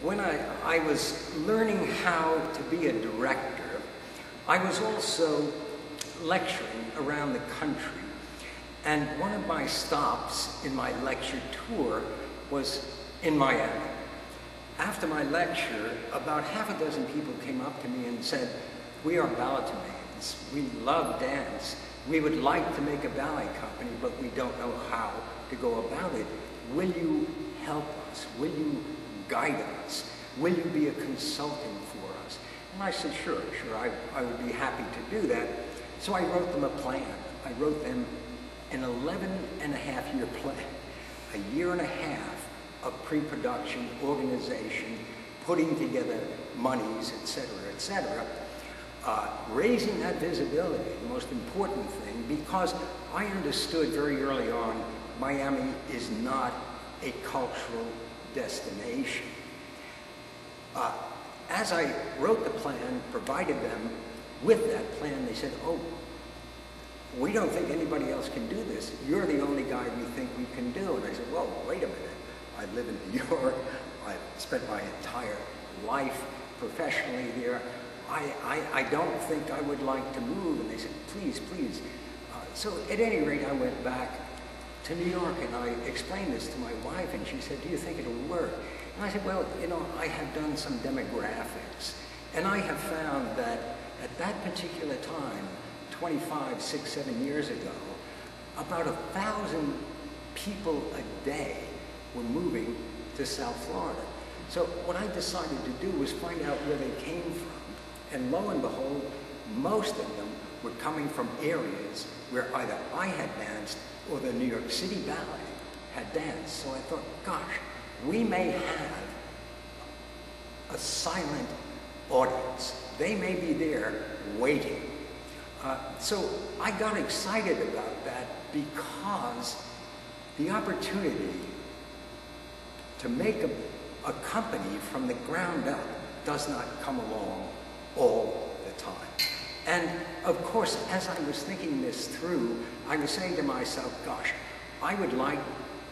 when I was learning how to be a director, I was also lecturing around the country. And one of my stops in my lecture tour was in Miami. After my lecture, about half a dozen people came up to me and said, "We are balletmans. We love dance. We would like to make a ballet company, but we don't know how to go about it. Will you help us? Will you guide us? Will you be a consultant for us?" And I said, sure, I would be happy to do that. So I wrote them a plan. I wrote them an 11-and-a-half-year plan, a year and a half of pre-production, organization, putting together monies, etc., raising that visibility, the most important thing, because I understood very early on Miami is not a cultural destination. As I wrote the plan, provided them with that plan, they said, "Oh, we don't think anybody else can do this. You're the only guy we think we can do." And I said, "Well, wait a minute. I live in New York. I've spent my entire life professionally there. I don't think I would like to move." And they said, "Please, please." So at any rate, I went back to New York and I explained this to my wife, and she said, "Do you think it'll work?" And I said, "Well, you know, I have done some demographics, and I have found that at that particular time, 25, 6, 7 years ago, about 1,000 people a day were moving to South Florida." So what I decided to do was find out where they came from. And lo and behold, most of them were coming from areas where either I had danced or the New York City Ballet had danced. So I thought, gosh, we may have a silent audience. They may be there waiting. So I got excited about that because the opportunity to make a company from the ground up does not come along all the time. And of course, as I was thinking this through, I was saying to myself, gosh, I would like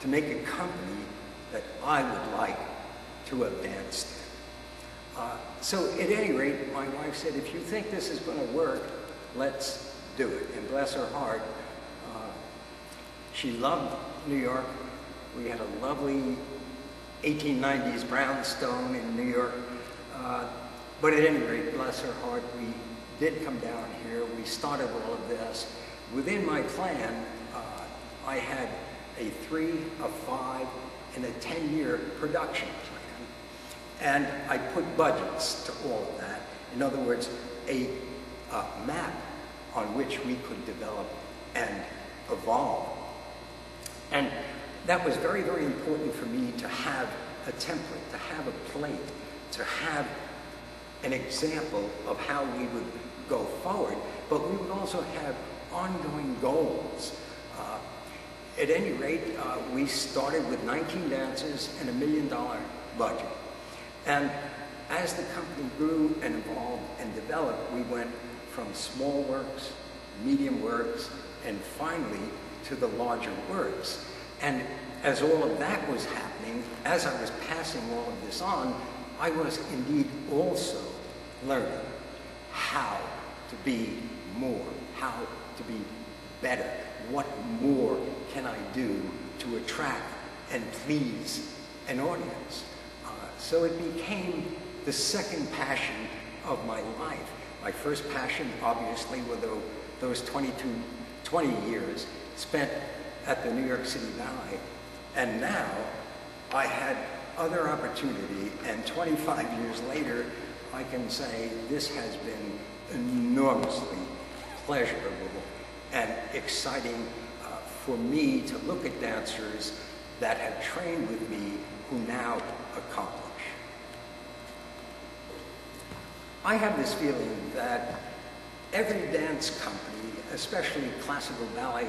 to make a company that I would like to have danced in. So at any rate, my wife said, "If you think this is going to work, let's do it." And bless her heart, she loved New York. We had a lovely 1890s brownstone in New York. But at any rate, bless her heart, we did come down here. We started all of this. Within my plan, I had a 3, a 5, and a 10-year production plan. And I put budgets to all of that. In other words, a map on which we could develop and evolve. And that was very, very important for me to have a template, to have a plate, to have an example of how we would go forward, but we would also have ongoing goals. At any rate, we started with 19 dancers and $1 million budget. And as the company grew and evolved and developed, we went from small works, medium works, and finally to the larger works. And as all of that was happening, as I was passing all of this on, I was indeed also learning how to be more, how to be better. What more can I do to attract and please an audience? So it became the second passion of my life. My first passion, obviously, were those 20 years spent at the New York City Ballet. And now I had other opportunity, and 25 years later, I can say this has been enormously pleasurable and exciting for me to look at dancers that have trained with me who now accomplish. I have this feeling that every dance company, especially classical ballet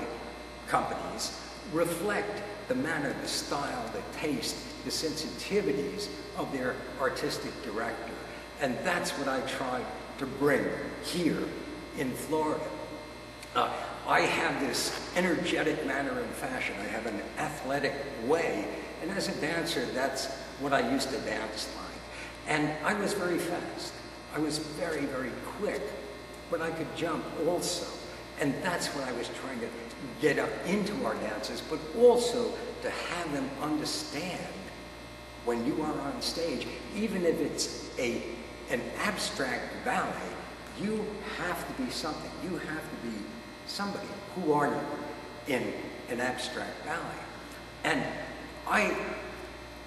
companies, reflect the manner, the style, the taste, the sensitivities of their artistic director. And that's what I try to bring here in Florida. I have this energetic manner and fashion. I have an athletic way. And as a dancer, that's what I used to dance like. And I was very fast. I was very, very quick, but I could jump also. And that's what I was trying to get up into our dances, but also to have them understand when you are on stage, even if it's an abstract ballet, you have to be something. You have to be somebody. Who are you in an abstract ballet? And I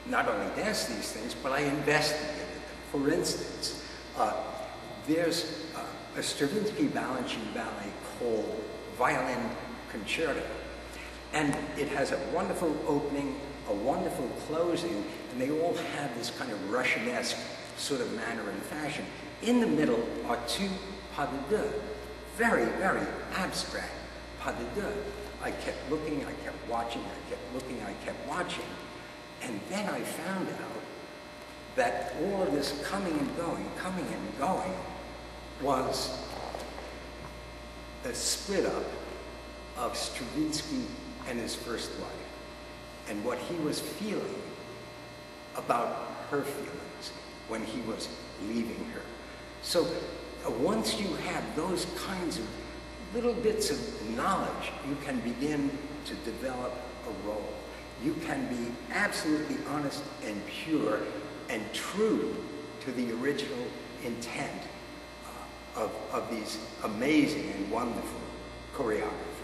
not only danced these things, but I investigated them. For instance, there's a Stravinsky Balanchine ballet called Violin Concerto. And it has a wonderful opening, a wonderful closing, and they all have this kind of Russian-esque sort of manner and fashion. In the middle are two pas de deux, very, very abstract pas de deux. I kept looking, I kept watching, I kept looking, I kept watching, and then I found out that all of this coming and going was a split up of Stravinsky and his first wife, and what he was feeling about her feelings when he was leaving her. So once you have those kinds of little bits of knowledge, you can begin to develop a role. You can be absolutely honest and pure and true to the original intent of these amazing and wonderful choreographers.